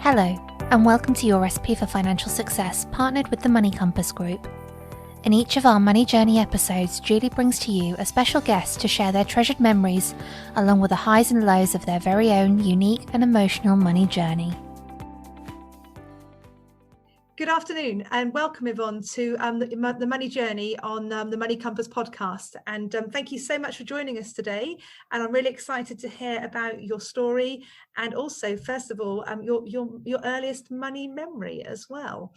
Hello, and welcome to Your Recipe for Financial Success, partnered with the Money Compass Group. In each of our Money Journey episodes, Julie brings to you a special guest to share their treasured memories, along with the highs and lows of their very own unique and emotional money journey. Good afternoon and welcome, Yvonne, to the Money Journey on the Money Compass podcast. And thank you so much for joining us today. And I'm really excited to hear about your story and also, first of all, your earliest money memory as well.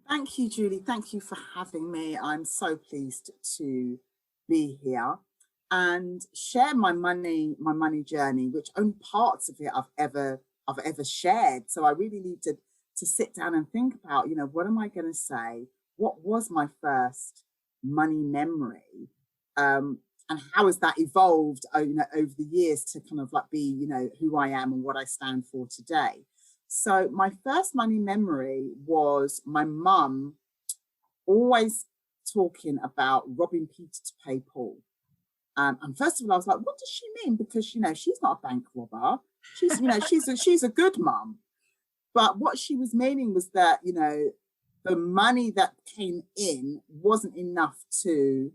Thank you, Julie. Thank you for having me. I'm so pleased to be here and share my money journey, which only parts of it I've ever shared. So I really need to sit down and think about, what am I going to say? What was my first money memory? And how has that evolved, over the years to kind of like be, who I am and what I stand for today. So my first money memory was my mum always talking about robbing Peter to pay Paul. And first of all, I was like, what does she mean? Because, she's not a bank robber. She's, she's a good mum. But what she was meaning was that, the money that came in wasn't enough to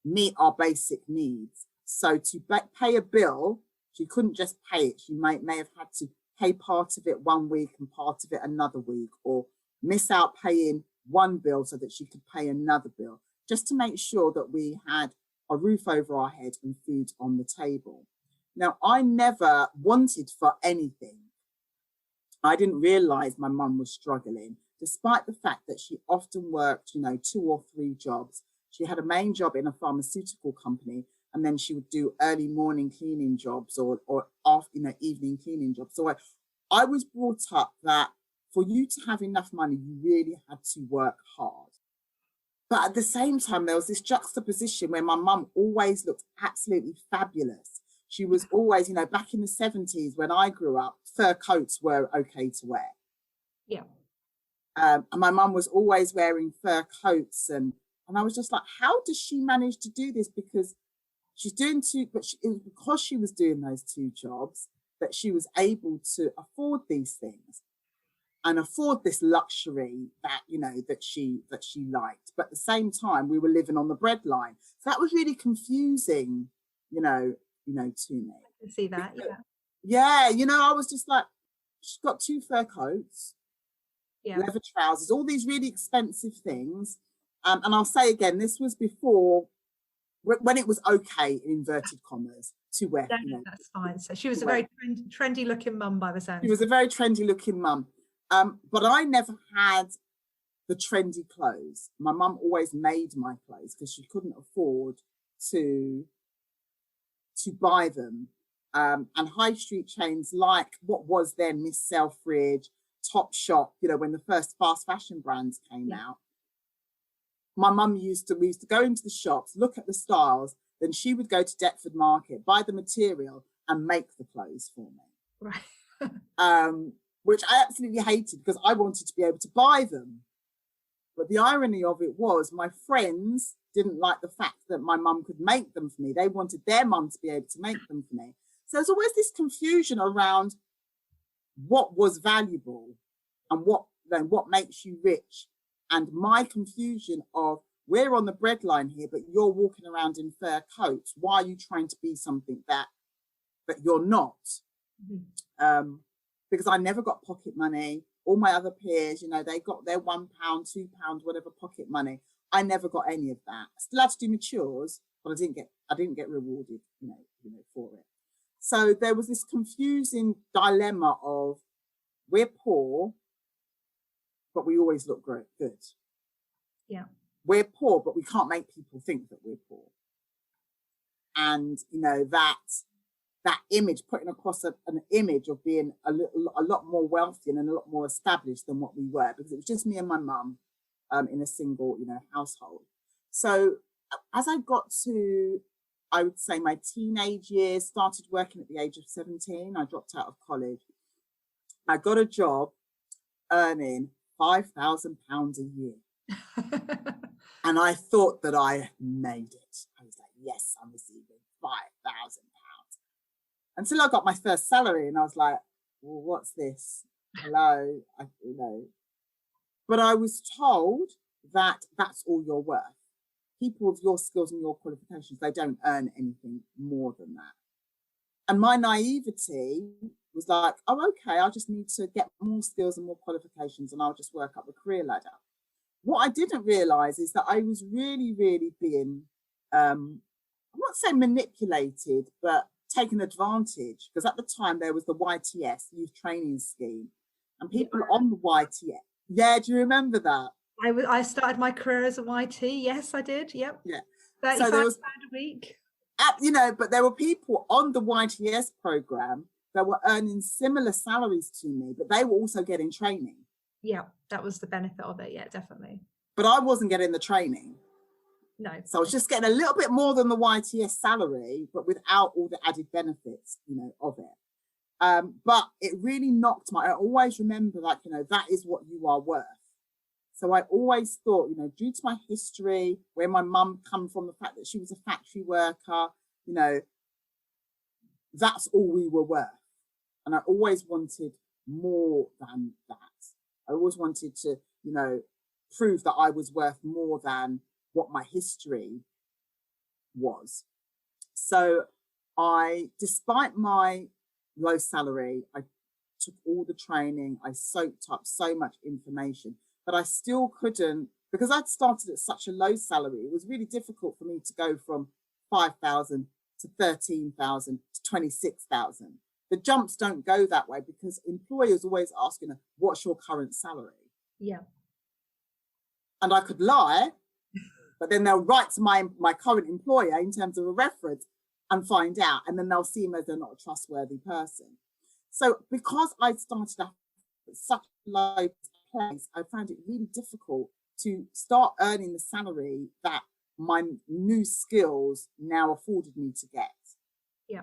meet our basic needs. So to pay a bill, she couldn't just pay it. She may have had to pay part of it one week and part of it another week, or miss out paying one bill so that she could pay another bill, just to make sure that we had a roof over our head and food on the table. Now, I never wanted for anything. I didn't realize my mum was struggling, despite the fact that she often worked, 2 or 3 jobs. She had a main job in a pharmaceutical company, and then she would do early morning cleaning jobs or after, evening cleaning jobs. So I was brought up that for you to have enough money, you really had to work hard. But at the same time, there was this juxtaposition where my mum always looked absolutely fabulous. She was always, back in the 70s when I grew up, fur coats were okay to wear. Yeah. And my mum was always wearing fur coats. And I was just like, how does she manage to do this? Because she's doing it was because she was doing those 2 jobs that she was able to afford these things and afford this luxury that, that she liked. But at the same time, we were living on the breadline. So that was really confusing, to me. I can see that, yeah. Yeah, I was just like, she's got 2 fur coats, yeah, leather trousers, all these really expensive things. And I'll say again, this was before, when it was okay, in inverted commas, to wear. That's fine. So she was a very trendy looking mum by the sound. She was a very trendy looking mum. But I never had the trendy clothes. My mum always made my clothes because she couldn't afford to buy them. And high street chains like what was then Miss Selfridge, Topshop, when the first fast fashion brands came out. My mum we used to go into the shops, look at the styles, then she would go to Deptford Market, buy the material and make the clothes for me. Right. Which I absolutely hated because I wanted to be able to buy them. But the irony of it was my friends didn't like the fact that my mum could make them for me. They wanted their mum to be able to make them for me. So there's always this confusion around what was valuable and what makes you rich. And my confusion of, we're on the breadline here, but you're walking around in fur coats. Why are you trying to be something that you're not? Mm-hmm. Because I never got pocket money. All my other peers, they got their £1, £2, whatever pocket money. I never got any of that. I still had to do my chores, but I didn't get rewarded, for it. So there was this confusing dilemma of, we're poor, but we always look good. Yeah. We're poor, but we can't make people think that we're poor. And, that image, putting across an image of being a lot more wealthy and a lot more established than what we were, because it was just me and my mum in a single, household. So as I got to, I would say, my teenage years, started working at the age of 17, I dropped out of college. I got a job earning £5,000 a year. And I thought that I made it. I was like, yes, I'm receiving £5,000. Until I got my first salary and I was like, well, what's this? hello, you know. But I was told that that's all you're worth. People with your skills and your qualifications, they don't earn anything more than that. And my naivety was like, oh, okay, I just need to get more skills and more qualifications and I'll just work up the career ladder. What I didn't realize is that I was really, really being, I'm not saying manipulated, but taken advantage, because at the time there was the YTS, Youth Training Scheme, and people on the YTS. Yeah, do you remember that? I started my career as a YT. Yes, I did. Yep. Yeah. £35 so there was, a week. you know, but there were people on the YTS program that were earning similar salaries to me, but they were also getting training. Yeah, that was the benefit of it. Yeah, definitely. But I wasn't getting the training. No. So I was just getting a little bit more than the YTS salary, but without all the added benefits, you know, of it. But it really knocked I always remember, like, you know, that is what you are worth. So I always thought, you know, due to my history, where my mum come from, the fact that she was a factory worker, you know, that's all we were worth. And I always wanted more than that. I always wanted to, you know, prove that I was worth more than what my history was. So despite my low salary, I took all the training, I soaked up so much information, but I still couldn't, because I'd started at such a low salary, it was really difficult for me to go from 5,000 to 13,000 to 26,000. The jumps don't go that way because employers always ask, you know, what's your current salary? Yeah. And I could lie, but then they'll write to my current employer in terms of a reference and find out, and then they'll see me as they're not a trustworthy person. So because I started at such a low place, I found it really difficult to start earning the salary that my new skills now afforded me to get. Yeah.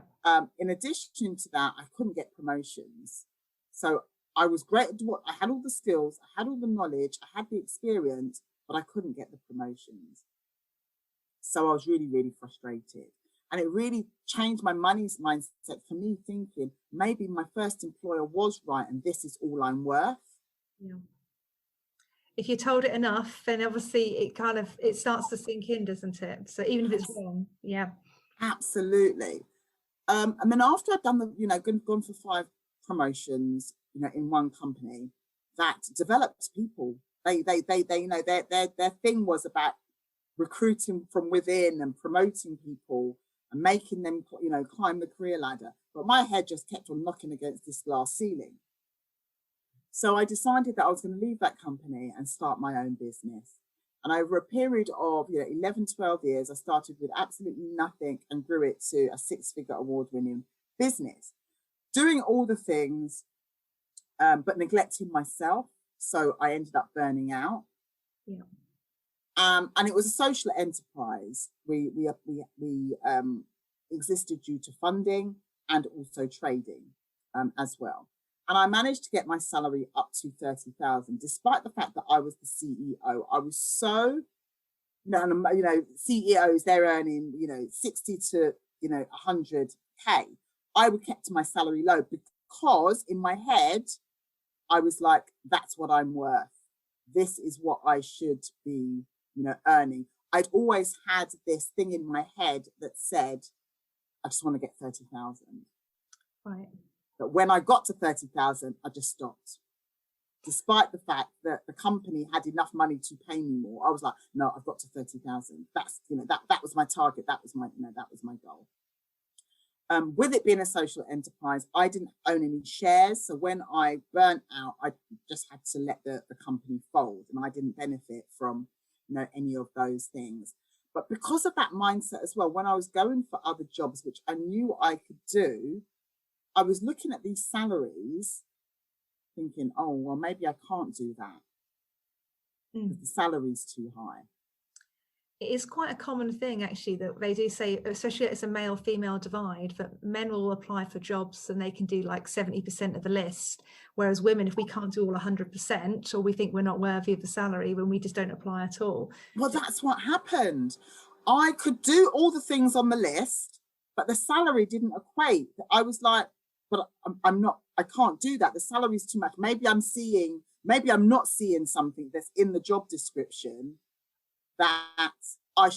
In addition to that, I couldn't get promotions. So I was great at what I had, all the skills, I had all the knowledge, I had the experience, but I couldn't get the promotions. So I was really, really frustrated. And it really changed my money mindset for me, thinking maybe my first employer was right and this is all I'm worth. Yeah. If you're told it enough, then obviously it starts to sink in, doesn't it? So even if it's wrong, yeah. Absolutely. And then after I'd done gone for 5 promotions, you know, in one company, that developed people. They you know, their thing was about recruiting from within and promoting people and making them, you know, climb the career ladder. But my head just kept on knocking against this glass ceiling. So I decided that I was going to leave that company and start my own business. And over a period of 11, 12 years, I started with absolutely nothing and grew it to a 6-figure award-winning business, doing all the things, but neglecting myself. So I ended up burning out. Yeah. And it was a social enterprise. We existed due to funding and also trading as well. And I managed to get my salary up to 30,000, despite the fact that I was the CEO. I was so, you know, CEOs, they're earning, you know, 60 to, you know, 100K. I would kept my salary low because in my head, I was like, that's what I'm worth. This is what I should be, you know, earning. I'd always had this thing in my head that said, I just want to get 30,000. Right. But when I got to 30,000, I just stopped. Despite the fact that the company had enough money to pay me more, I was like, no, I've got to 30,000. That's, you know, that was my target. That was my, you know, that was my goal. With it being a social enterprise, I didn't own any shares. So when I burnt out, I just had to let the company fold, and I didn't benefit from, you know, any of those things. But because of that mindset as well, when I was going for other jobs, which I knew I could do, I was looking at these salaries thinking, oh, well, maybe I can't do that because the salary's too high. It is quite a common thing, actually, that they do say, especially it's a male-female divide, that men will apply for jobs and they can do like 70% of the list, whereas women, if we can't do all 100%, or we think we're not worthy of the salary, when we just don't apply at all. Well, that's what happened. I could do all the things on the list, but the salary didn't equate. I was like, but I'm not I can't do that. The salary is too much. Maybe I'm not seeing something that's in the job description that I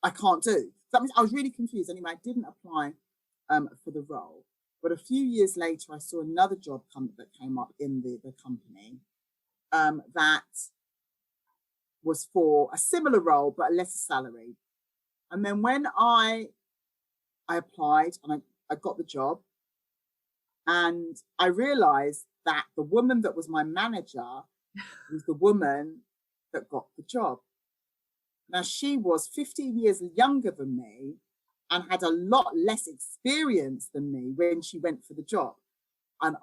can't do. That means I was really confused. Anyway, I didn't apply for the role. But a few years later, I saw another job that came up in the company that was for a similar role, but a lesser salary. And then when I applied and I got the job, and I realized that the woman that was my manager was the woman that got the job. Now, she was 15 years younger than me and had a lot less experience than me when she went for the job. And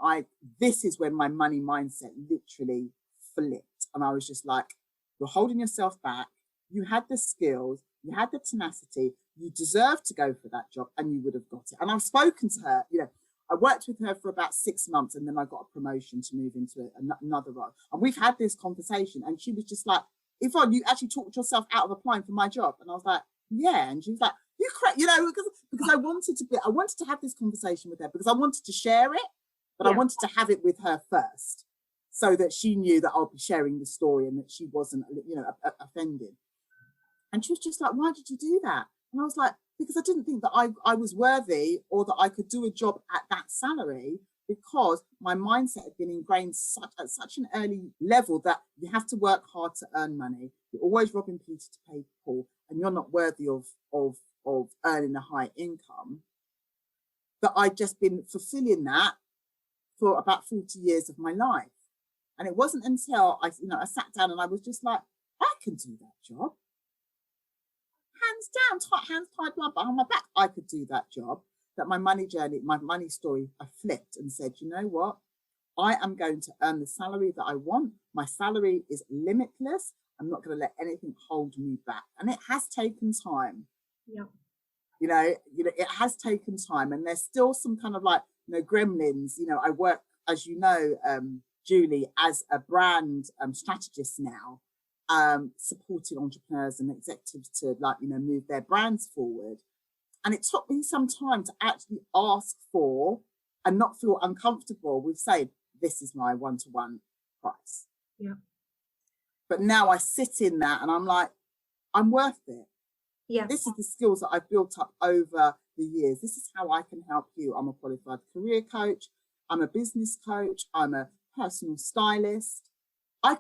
this is when my money mindset literally flipped. And I was just like, you're holding yourself back. You had the skills, you had the tenacity, you deserved to go for that job, and you would have got it. And I've spoken to her, I worked with her for about 6 months, and then I got a promotion to move into another role. And we've had this conversation, and she was just like, Yvonne, you actually talked yourself out of applying for my job. And I was like, yeah. And she was like, you correct, because I wanted to have this conversation with her because I wanted to share it, but I wanted to have it with her first, so that she knew that I'll be sharing the story and that she wasn't, offended. And she was just like, why did you do that? And I was like, because I didn't think that I was worthy or that I could do a job at that salary, because my mindset had been ingrained at such an early level that you have to work hard to earn money. You're always robbing Peter to pay Paul, and you're not worthy of earning a high income. That I'd just been fulfilling that for about 40 years of my life. And it wasn't until I sat down and I was just like, I can do that job. Hands tied behind my back. I could do that job. That my money journey, my money story, I flipped and said, you know what? I am going to earn the salary that I want. My salary is limitless. I'm not going to let anything hold me back. And it has taken time. Yeah. It has taken time, and there's still some kind of gremlins. I work, as you know, Julie, as a brand strategist now, supporting entrepreneurs and executives to move their brands forward. And it took me some time to actually ask for and not feel uncomfortable with saying, this is my one-to-one price. Yeah. But now I sit in that and I'm like, I'm worth it. Yeah. This is the skills that I've built up over the years. This is how I can help you. I'm a qualified career coach. I'm a business coach. I'm a personal stylist. I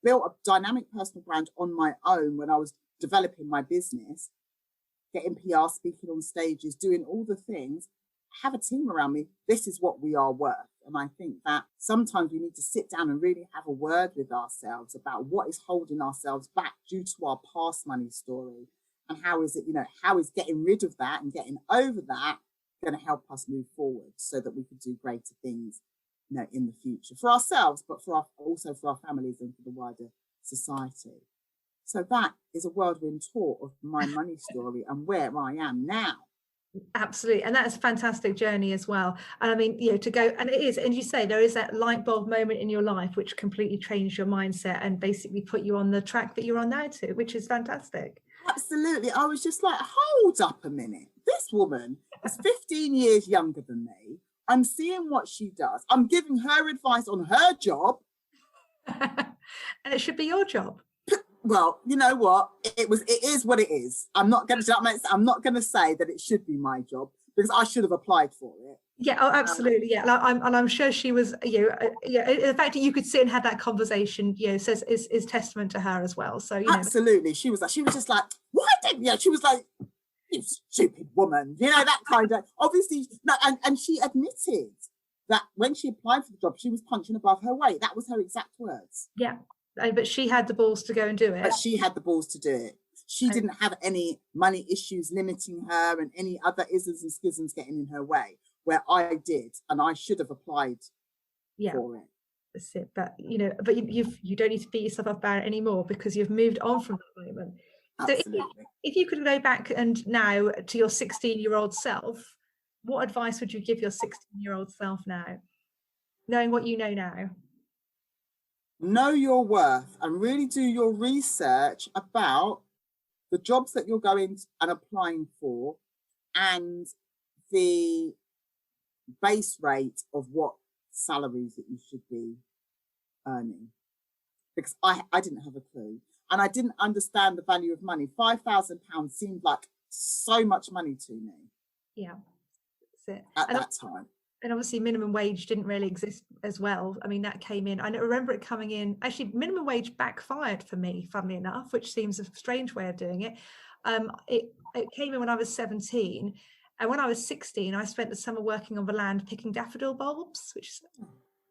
built a dynamic personal brand on my own when I was developing my business, getting PR, speaking on stages, doing all the things. I have a team around me. This is what we are worth. And I think that sometimes we need to sit down and really have a word with ourselves about what is holding ourselves back due to our past money story. And how is getting rid of that and getting over that going to help us move forward so that we can do greater things in the future for ourselves, but also for our families and for the wider society. So that is a whirlwind tour of my money story and where I am now. Absolutely. And that's a fantastic journey as well. And I mean, to go, and it is, and you say there is that light bulb moment in your life which completely changed your mindset and basically put you on the track that you're on now too, which is fantastic. Absolutely. I was just like, hold up a minute. This woman is 15 years younger than me. I'm seeing what she does. I'm giving her advice on her job. And it should be your job. Well, you know what? It is what it is. I'm not going to say that it should be my job because I should have applied for it. Yeah, oh, absolutely. Yeah, I'm sure she was. The fact that you could sit and have that conversation, says is testament to her as well. So absolutely, she was just like, why didn't you? She was like, you stupid woman, that kind of. Obviously, no, and she admitted that when she applied for the job, she was punching above her weight. That was her exact words. Yeah. But she had the balls to go and do it. But she had the balls to do it. She didn't have any money issues limiting her and any other isms and schisms getting in her way, where I did, and I should have applied for it. That's it. But but you don't need to beat yourself up about it anymore because you've moved on from that moment. Absolutely. So if you could go back and now to your 16-year-old self, what advice would you give your 16-year-old self now, knowing what you know now? Know your worth and really do your research about the jobs that you're going and applying for and the base rate of what salaries that you should be earning, because I didn't have a clue, and I didn't understand the value of money. £5,000 seemed like so much money to me. Yeah, that's it. At that time. And obviously minimum wage didn't really exist as well. I mean, that came in, I remember it coming in, actually minimum wage backfired for me, funnily enough, which seems a strange way of doing it. It came in when I was 17, and when I was 16, I spent the summer working on the land picking daffodil bulbs, which is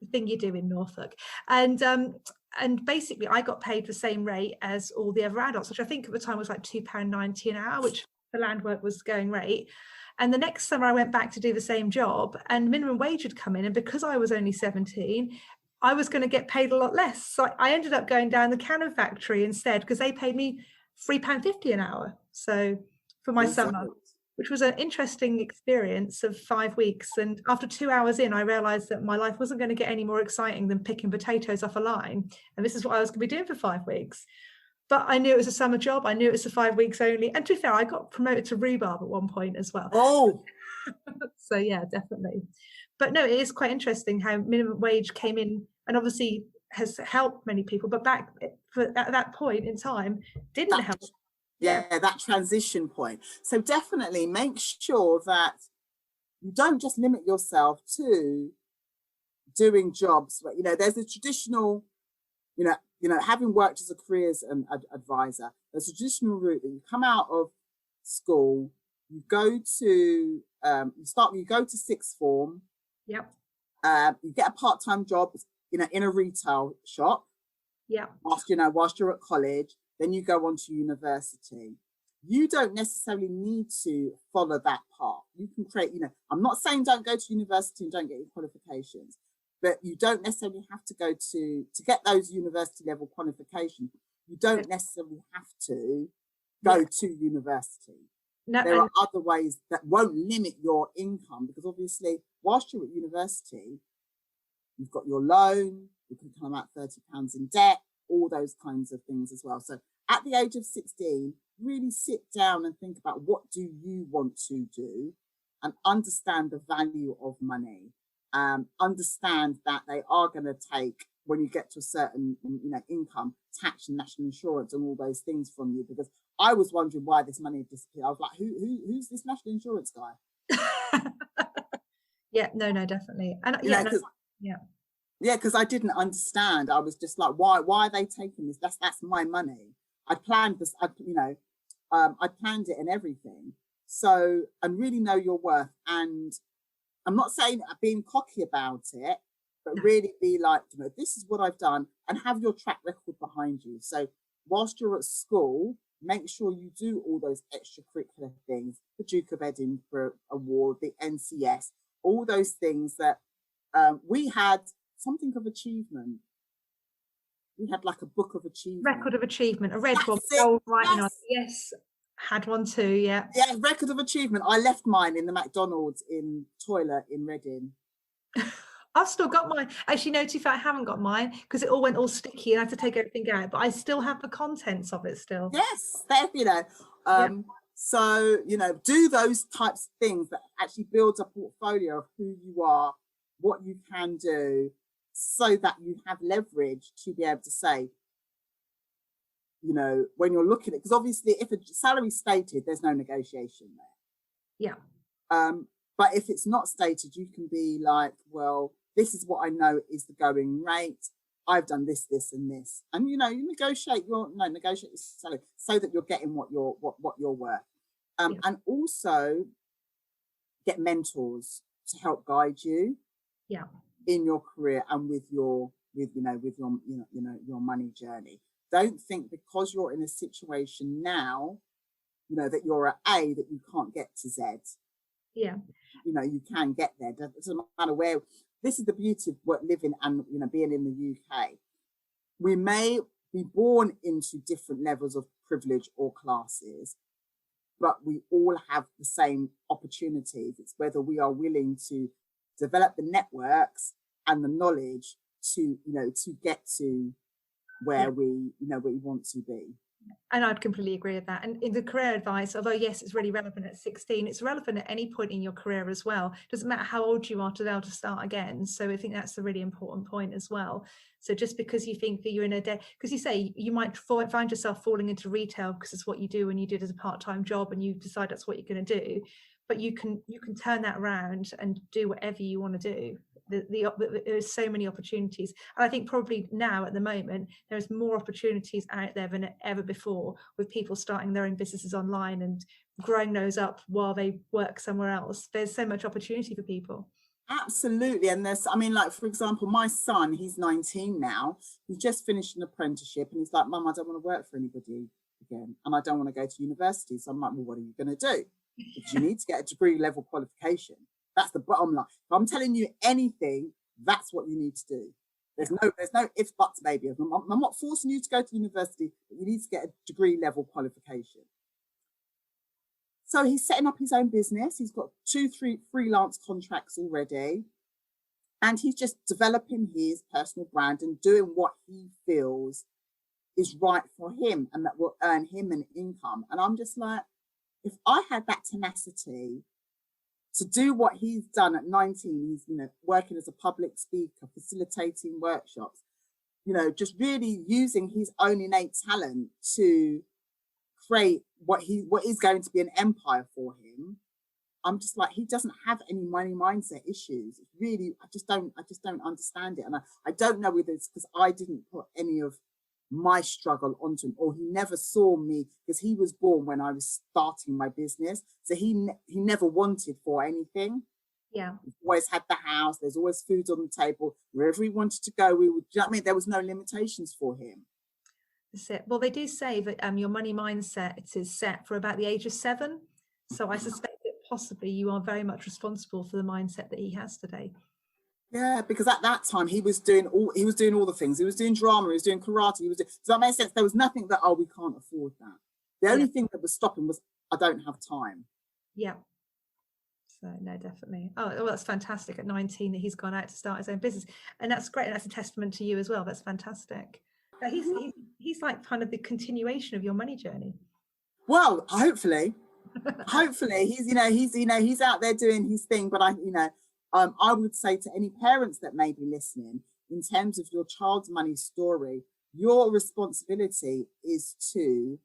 the thing you do in Norfolk. And basically I got paid the same rate as all the other adults, which I think at the time was like £2.90 an hour, which for land work was going rate. And the next summer I went back to do the same job, and minimum wage had come in. And because I was only 17, I was going to get paid a lot less. So I ended up going down the cannon factory instead, because they paid me £3.50 an hour. So for my summer, which was an interesting experience of 5 weeks. And after 2 hours in, I realized that my life wasn't going to get any more exciting than picking potatoes off a line. And this is what I was going to be doing for 5 weeks. But I knew it was a summer job. I knew it was for 5 weeks only. And to be fair, I got promoted to rhubarb at one point as well. Oh, so yeah, definitely. But no, it is quite interesting how minimum wage came in, and obviously has helped many people. But back at that point in time, didn't help. Yeah, that transition point. So definitely make sure that you don't just limit yourself to doing jobs. But, there's a traditional, having worked as a careers advisor, there's a traditional route that you come out of school, you go to you go to sixth form. Yep. You get a part-time job, in a retail shop. Yeah. Whilst you're at college, then you go on to university. You don't necessarily need to follow that path. You can create, I'm not saying don't go to university and don't get your qualifications, but you don't necessarily have to go to get those university level qualifications. You don't necessarily have to go to university. No, there are other ways that won't limit your income, because obviously whilst you're at university, you've got your loan, you can come out £30 in debt, all those kinds of things as well. So at the age of 16, really sit down and think about, what do you want to do, and understand the value of money. Understand that they are going to take, when you get to a certain income, tax and national insurance and all those things from you, because I was wondering why this money disappeared. I was like, who's this national insurance guy? Yeah, no, definitely. And because I didn't understand. I was just like, why are they taking this? That's my money. I planned this, I planned it and everything. So, and really know your worth. And I'm not saying being cocky about it, but really be like, this is what I've done, and have your track record behind you. So whilst you're at school, make sure you do all those extracurricular things, the Duke of Edinburgh Award, the NCS, all those things that we had something of achievement. We had like a book of achievement. Record of achievement, a red one. Oh, right. Yes, had one too, yeah. Yeah, record of achievement. I left mine in the McDonald's in toilet in Reading. I've still got mine. Actually, no, to be fair, I haven't got mine because it all went all sticky and I had to take everything out, but I still have the contents of it still. Yes, so, do those types of things that actually builds a portfolio of who you are, what you can do, so that you have leverage to be able to say, when you're looking at, because obviously if a salary is stated, there's no negotiation there. Yeah. But if it's not stated, you can be like, well, this is what I know is the going rate. I've done this, this, and this, and you negotiate your salary so that you're getting what you're worth. And also get mentors to help guide you. Yeah. In your career and with your money journey. Don't think because you're in a situation now, that you're at A, that you can't get to Z. Yeah. You can get there. It doesn't matter where. This is the beauty of living and being in the UK. We may be born into different levels of privilege or classes, but we all have the same opportunities. It's whether we are willing to develop the networks and the knowledge to get to where we want to be. And I'd completely agree with that. And in the career advice, although yes, it's really relevant at 16, it's relevant at any point in your career as well. It doesn't matter how old you are to be able to start again. So I think that's a really important point as well. So just because you think that you're in a day, because you say you might find yourself falling into retail because it's what you do and you do it as a part-time job and you decide that's what you're going to do, but you can turn that around and do whatever you want to do. There's so many opportunities, and I think probably now at the moment there's more opportunities out there than ever before, with people starting their own businesses online and growing those up while they work somewhere else. There's so much opportunity for people. Absolutely. And there's, I mean, like, for example, my son, he's 19 now. He's just finished an apprenticeship and he's like, Mum, I don't want to work for anybody again. And I don't want to go to university. So I'm like, well, what are you going to do? Because you need to get a degree level qualification. That's the bottom line. If I'm telling you anything, that's what you need to do. There's no ifs, buts, maybe. I'm not forcing you to go to university, but you need to get a degree level qualification. So he's setting up his own business. He's got 2-3 freelance contracts already. And he's just developing his personal brand and doing what he feels is right for him and that will earn him an income. And I'm just like, if I had that tenacity to do what he's done at 19, he's, you know, working as a public speaker, facilitating workshops, you know, just really using his own innate talent to create what is going to be an empire for him. I'm just like, he doesn't have any money mindset issues. It's really, I just don't understand it. And I don't know whether it's because I didn't put any of my struggle onto him, or he never saw me, because he was born when I was starting my business. So he never wanted for anything. Yeah. He's always had the house. There's always food on the table. Wherever he wanted to go, we would, you know what I mean? There was no limitations for him. That's it. Well, they do say that your money mindset is set for about the age of 7. So I suspect that possibly you are very much responsible for the mindset that he has today. Yeah, because at that time he was doing all the things. He was doing drama, he was doing karate, does that make sense? There was nothing that, oh, we can't afford that. The only thing that was stopping was, I don't have time. Yeah. So no, definitely. Oh, well, that's fantastic at 19 that he's gone out to start his own business. And that's great. And that's a testament to you as well. That's fantastic. But he's like kind of the continuation of your money journey. Well, hopefully he's out there doing his thing. But I would say to any parents that may be listening, in terms of your child's money story, your responsibility is to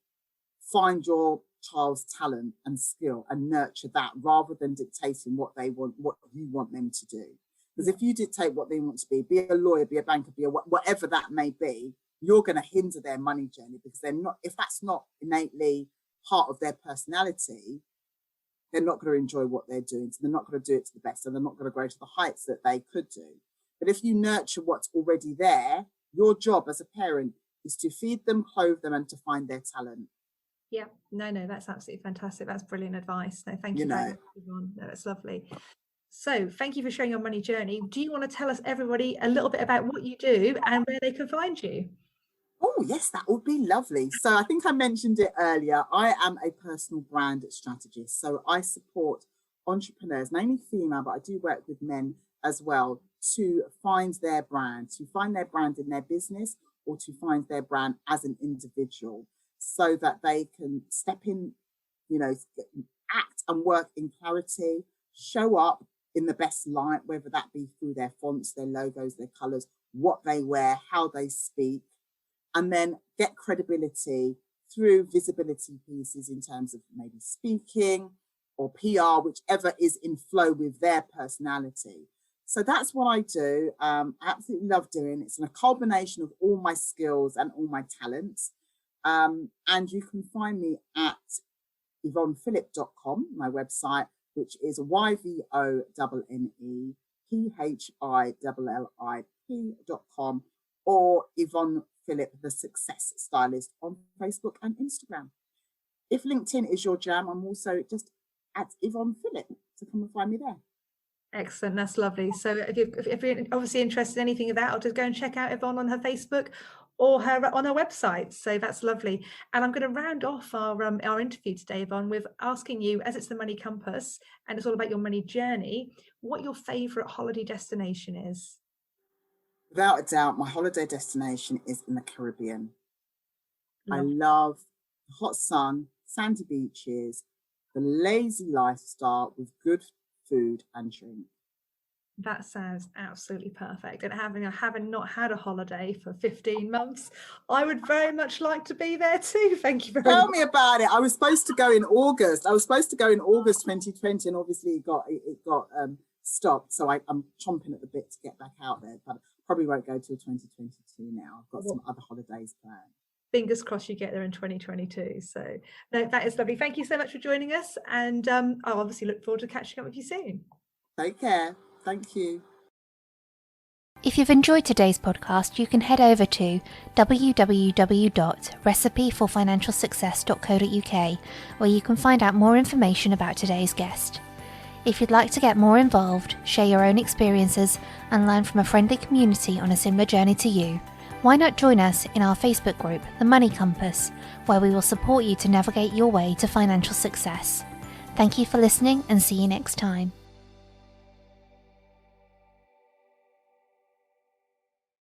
find your child's talent and skill and nurture that, rather than dictating what they want, what you want them to do. Because if you dictate what they want to be a lawyer, be a banker, be whatever that may be, you're going to hinder their money journey, because they're not, if that's not innately part of their personality, they're not going to enjoy what they're doing. So they're not going to do it to the best, and they're not going to grow to the heights that they could do. But if you nurture what's already there, your job as a parent is to feed them, clothe them, and to find their talent. Yeah, no, that's absolutely fantastic. That's brilliant advice. No, thank you very much, Yvonne. No, that's lovely. So thank you for sharing your money journey. Do you want to tell us, everybody, a little bit about what you do and where they can find you? Oh, yes, that would be lovely. So I think I mentioned it earlier. I am a personal brand strategist. So I support entrepreneurs, mainly female, but I do work with men as well, to find their brand in their business, or to find their brand as an individual, so that they can step in, act and work in clarity, show up in the best light, whether that be through their fonts, their logos, their colors, what they wear, how they speak, and then get credibility through visibility pieces in terms of maybe speaking or PR, whichever is in flow with their personality. So that's what I do. I absolutely love doing it. It's a culmination of all my skills and all my talents. And you can find me at YvonnePhillip.com, my website, which is YVONNEPHILLIP.com, or Yvonne Phillip, the Success Stylist, on Facebook and Instagram. If LinkedIn is your jam, I'm also just at Yvonne Phillip, so come and find me there. Excellent, that's lovely. So if you're obviously interested in anything of that, I'll just go and check out Yvonne on her Facebook or on her website. So that's lovely. And I'm going to round off our interview today, Yvonne, with asking you, as it's the Money Compass and it's all about your money journey, what your favourite holiday destination is. Without a doubt, my holiday destination is in the Caribbean. I love the hot sun, sandy beaches, the lazy lifestyle with good food and drink. That sounds absolutely perfect. And having not had a holiday for 15 months, I would very much like to be there too. Thank you very much. Tell me about it. I was supposed to go in August. 2020, and obviously it got stopped. So I'm chomping at the bit to get back out there, but probably won't go till 2022 now. I've got some other holidays planned. Fingers crossed you get there in 2022. So no, that is lovely. Thank you so much for joining us. And I'll obviously look forward to catching up with you soon. Take care. Thank you. If you've enjoyed today's podcast, you can head over to www.recipeforfinancialsuccess.co.uk, where you can find out more information about today's guest. If you'd like to get more involved, share your own experiences, and learn from a friendly community on a similar journey to you, why not join us in our Facebook group, The Money Compass, where we will support you to navigate your way to financial success. Thank you for listening, and see you next time.